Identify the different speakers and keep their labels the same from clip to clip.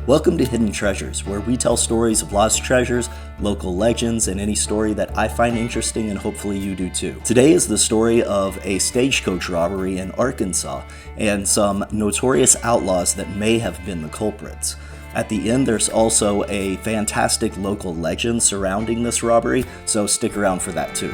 Speaker 1: Welcome to Hidden Treasures, where we tell stories of lost treasures, local legends, and any story that I find interesting and hopefully you do too. Today is the story of a stagecoach robbery in Arkansas and some notorious outlaws that may have been the culprits. At the end, there's also a fantastic local legend surrounding this robbery, so stick around for that too.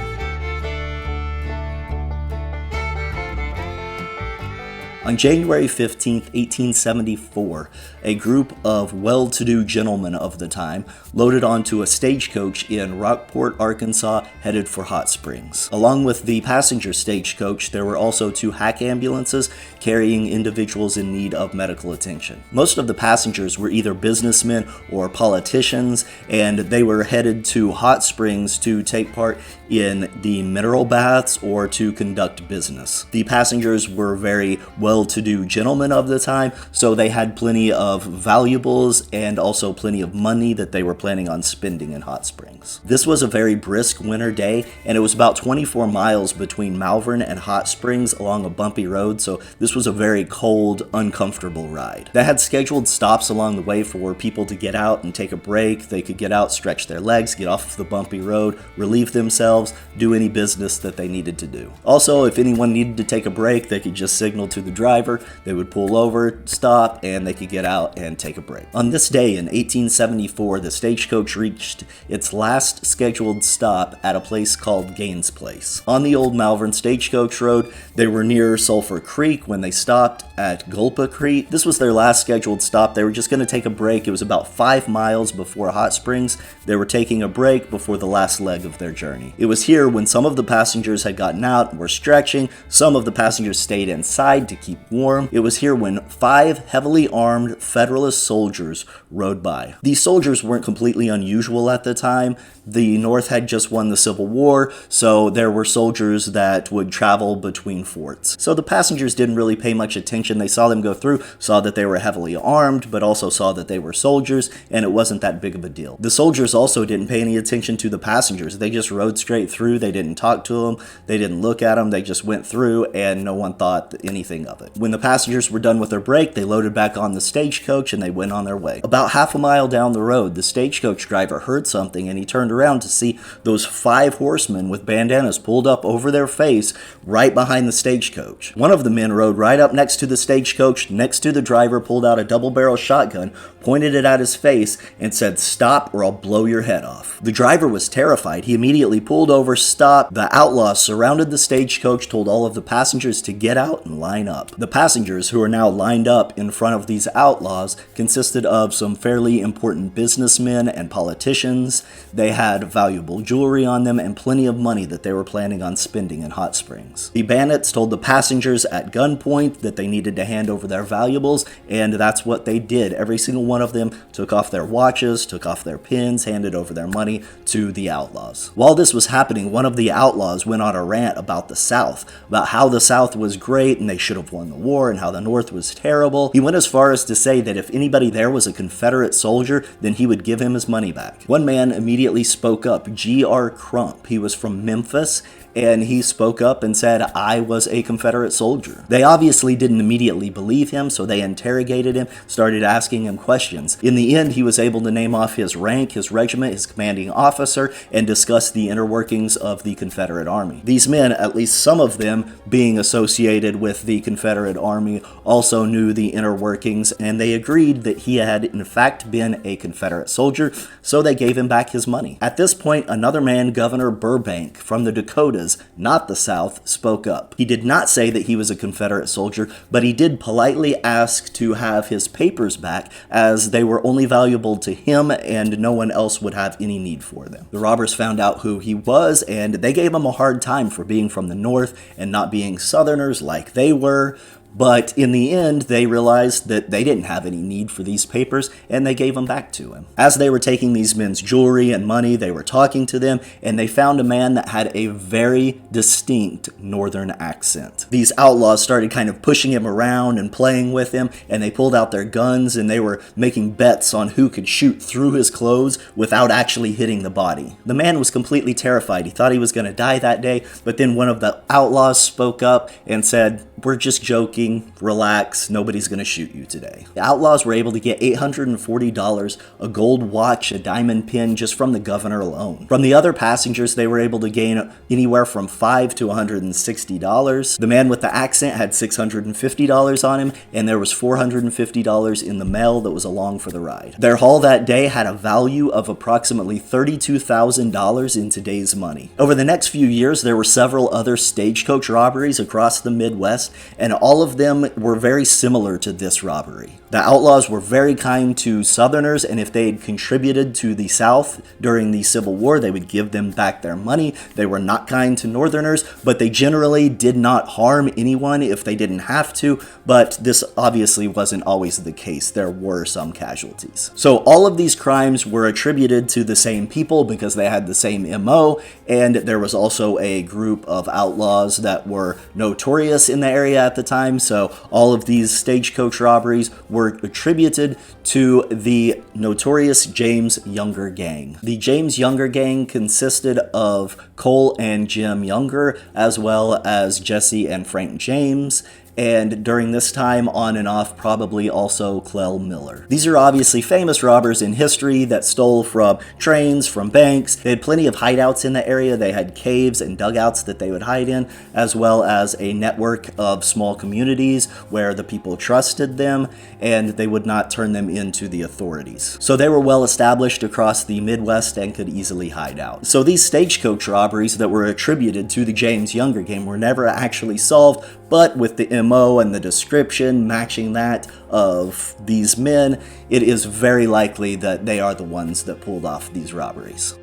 Speaker 1: On January 15, 1874, a group of well-to-do gentlemen of the time loaded onto a stagecoach in Rockport, Arkansas, headed for Hot Springs. Along with the passenger stagecoach, there were also two hack ambulances carrying individuals in need of medical attention. Most of the passengers were either businessmen or politicians, and they were headed to Hot Springs to take part in the mineral baths or to conduct business. The passengers were very well-to-do gentlemen of the time, so they had plenty of valuables and also plenty of money that they were planning on spending in Hot Springs. This was a very brisk winter day, and it was about 24 miles between Malvern and Hot Springs along a bumpy road, so this was a very cold, uncomfortable ride. They had scheduled stops along the way for people to get out and take a break. They could get out, stretch their legs, get off the bumpy road, relieve themselves, do any business that they needed to do. Also, if anyone needed to take a break, they could just signal to the driver, they would pull over, stop, and they could get out and take a break. On this day in 1874, the stagecoach reached its last scheduled stop at a place called Gaines Place. On the old Malvern Stagecoach Road, they were near Sulphur Creek when they stopped at Gulpa Creek. This was their last scheduled stop. They were just going to take a break. It was about 5 miles before Hot Springs. They were taking a break before the last leg of their journey. It was here when some of the passengers had gotten out and were stretching. Some of the passengers stayed inside to keep warm. It was here when 5 heavily armed Federalist soldiers rode by. These soldiers weren't completely unusual at the time. The North had just won the Civil War, so there were soldiers that would travel between forts. So the passengers didn't really pay much attention. They saw them go through, saw that they were heavily armed, but also saw that they were soldiers, and it wasn't that big of a deal. The soldiers also didn't pay any attention to the passengers. They just rode straight through. They didn't talk to them. They didn't look at them. They just went through, and no one thought anything of it. When the passengers were done with their break, they loaded back on the stagecoach, and they went on their way. About half a mile down the road, the stagecoach driver heard something, and he turned around to see those 5 horsemen with bandanas pulled up over their face right behind the stagecoach. One of the men rode right up next to the stagecoach, next to the driver, pulled out a double-barrel shotgun, pointed it at his face, and said, "Stop or I'll blow your head off." The driver was terrified. He immediately pulled over, stopped. The outlaws surrounded the stagecoach, told all of the passengers to get out and line up. The passengers, who are now lined up in front of these outlaws, consisted of some fairly important businessmen and politicians. They had valuable jewelry on them and plenty of money that they were planning on spending in Hot Springs. The bandits told the passengers at gunpoint that they needed to hand over their valuables, and that's what they did. Every single one of them took off their watches, took off their pins, handed over their money to the outlaws. While this was happening, one of the outlaws went on a rant about the South, about how the South was great and they should have won the war and how the North was terrible. He went as far as to say that if anybody there was a Confederate soldier, then he would give him his money back. One man immediately spoke up, G.R. Crump. He was from Memphis, and he spoke up and said, "I was a Confederate soldier." They obviously didn't immediately believe him, so they interrogated him, started asking him questions. In the end, he was able to name off his rank, his regiment, his commanding officer, and discuss the inner workings of the Confederate Army. These men, at least some of them, being associated with the Confederate Army, also knew the inner workings, and they agreed that he had in fact been a Confederate soldier, so they gave him back his money. At this point, another man, Governor Burbank, from the Dakotas, not the South, spoke up. He did not say that he was a Confederate soldier, but he did politely ask to have his papers back, as they were only valuable to him and no one else would have any need for them. The robbers found out who he was, and they gave him a hard time for being from the North and not being Southerners like they were. But in the end, they realized that they didn't have any need for these papers, and they gave them back to him. As they were taking these men's jewelry and money, they were talking to them, and they found a man that had a very distinct northern accent. These outlaws started kind of pushing him around and playing with him, and they pulled out their guns, and they were making bets on who could shoot through his clothes without actually hitting the body. The man was completely terrified. He thought he was going to die that day, but then one of the outlaws spoke up and said, "We're just joking. thinking, relax, nobody's going to shoot you today. The Outlaws were able to get $840, a gold watch, a diamond pin just from the governor alone. From the other passengers, they were able to gain anywhere from $5 to $160. The man with the accent had $650 on him, and there was $450 in the mail that was along for the ride. Their haul that day had a value of approximately $32,000 in today's money. Over the next few years, there were several other stagecoach robberies across the Midwest, and all of them were very similar to this robbery. The Outlaws were very kind to Southerners, and if they had contributed to the South during the Civil War, they would give them back their money. They were not kind to Northerners, but they generally did not harm anyone if they didn't have to, but this obviously wasn't always the case. There were some casualties. So all of these crimes were attributed to the same people because they had the same MO, and there was also a group of outlaws that were notorious in the area at the time, so all of these stagecoach robberies were attributed to the notorious James Younger gang. The James Younger gang consisted of Cole and Jim Younger, as well as Jesse and Frank James, and during this time, on and off, probably also Clell Miller. These are obviously famous robbers in history that stole from trains, from banks. They had plenty of hideouts in the area. They had caves and dugouts that they would hide in, as well as a network of small communities where the people trusted them and they would not turn them into the authorities. So they were well established across the Midwest and could easily hide out. So these stagecoach robberies that were attributed to the James Younger gang were never actually solved, but with the MO and the description matching that of these men, it is very likely that they are the ones that pulled off these robberies.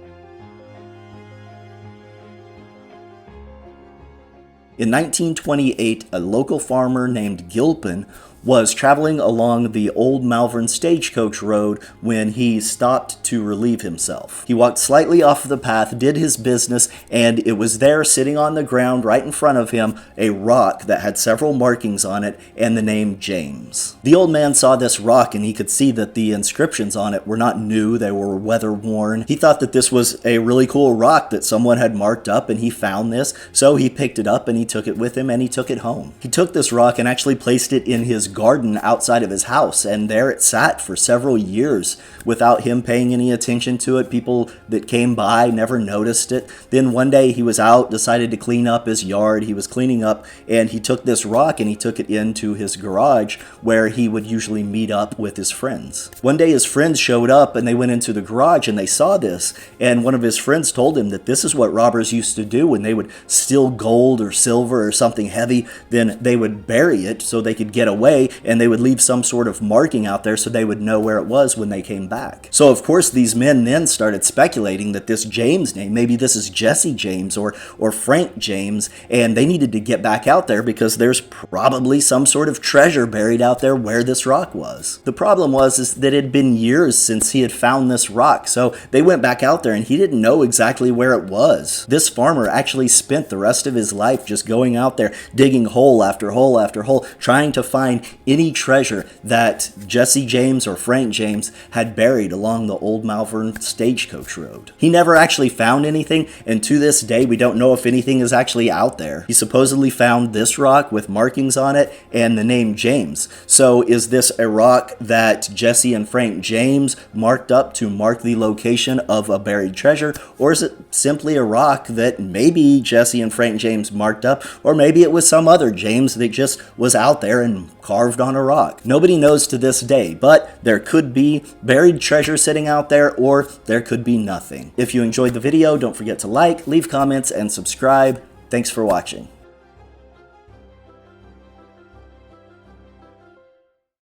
Speaker 1: In 1928, a local farmer named Gilpin was traveling along the old Malvern stagecoach road when he stopped to relieve himself. He walked slightly off the path, did his business, and it was there sitting on the ground right in front of him, a rock that had several markings on it and the name James. The old man saw this rock and he could see that the inscriptions on it were not new, they were weather worn. He thought that this was a really cool rock that someone had marked up, and he found this, so he picked it up and he took it with him and he took it home. He took this rock and actually placed it in his garden outside of his house, and there it sat for several years without him paying any attention to it. People that came by never noticed it. Then one day he was out, decided to clean up his yard. He was cleaning up and he took this rock and he took it into his garage where he would usually meet up with his friends. One day his friends showed up and they went into the garage and they saw this, and one of his friends told him that this is what robbers used to do when they would steal gold or silver or something heavy. Then they would bury it so they could get away, and they would leave some sort of marking out there so they would know where it was when they came back. So of course these men then started speculating that this James name, maybe this is Jesse James or Frank James, and they needed to get back out there because there's probably some sort of treasure buried out there where this rock was. The problem was that it had been years since he had found this rock, so they went back out there and he didn't know exactly where it was. This farmer actually spent the rest of his life just going out there digging hole after hole after hole, trying to find any treasure that Jesse James or Frank James had buried along the old Malvern stagecoach road. He never actually found anything, and to this day we don't know if anything is actually out there. He supposedly found this rock with markings on it and the name James. So is this a rock that Jesse and Frank James marked up to mark the location of a buried treasure, or is it simply a rock that maybe Jesse and Frank James marked up, or maybe it was some other James that just was out there and carved on a rock? Nobody knows to this day, but there could be buried treasure sitting out there, or there could be nothing. If you enjoyed the video, don't forget to like, leave comments, and subscribe. Thanks for watching.